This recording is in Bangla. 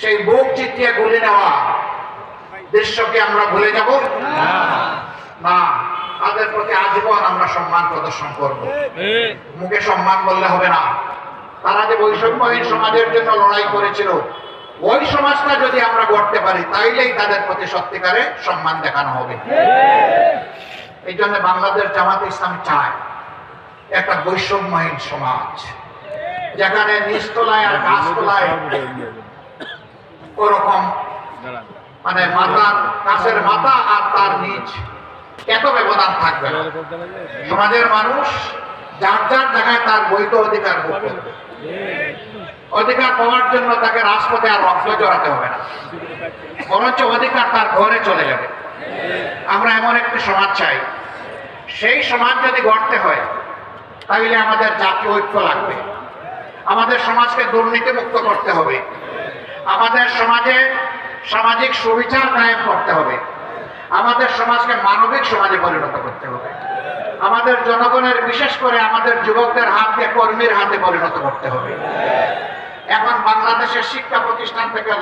সেই বুক চিতিয়ে গুলি নেওয়া দৃশ্যকে আমরা ভুলে যাব না। তাদের প্রতি আজীবন আমরা সম্মান প্রদর্শন করব। মুখে সম্মান বললে হবে না। তারা যে বৈষম্যহীন সমাজের জন্য লড়াই করেছিল, ওই সমাজটা যদি আমরা গড়তে পারি তাইলেই তাদের প্রতি সত্যিকারে সম্মান দেখানো হবে। এই জন্য বাংলাদেশ জামাত ইসলাম চায় একটা বৈষম্যহীন সমাজ, যেখানে নিচতলায় আর গাছতলায় ওরকম মানে মাথার গাছের মাথা আর তার নিচ এত ব্যবধান থাকবে না। সমাজের মানুষ যার যার জায়গায় তার বৈধ অধিকার ভোগ করবে। অধিকার পাওয়ার জন্য তাকে রাজপথে আর রক্ত জড়াতে হবে না, বরঞ্চ অধিকার তার ঘরে চলে যাবে। আমরা এমন একটি সমাজ চাই, সেই সমাজ যদি গড়তে হয় তাহলে আমাদের জাতীয় ঐক্য লাগবে। আমাদের সমাজকে দুর্নীতি মুক্ত করতে হবে, আমাদের সমাজে সামাজিক সুবিচার কায়েম করতে হবে, আমাদের সমাজকে মানবিক সমাজে পরিণত করতে হবে, আমাদের জনগণের বিশেষ করে আমাদের যুবকদের হাতকে কর্মীর হাতে পরিণত করতে হবে। এখন বাংলাদেশের শিক্ষা প্রতিষ্ঠান থেকে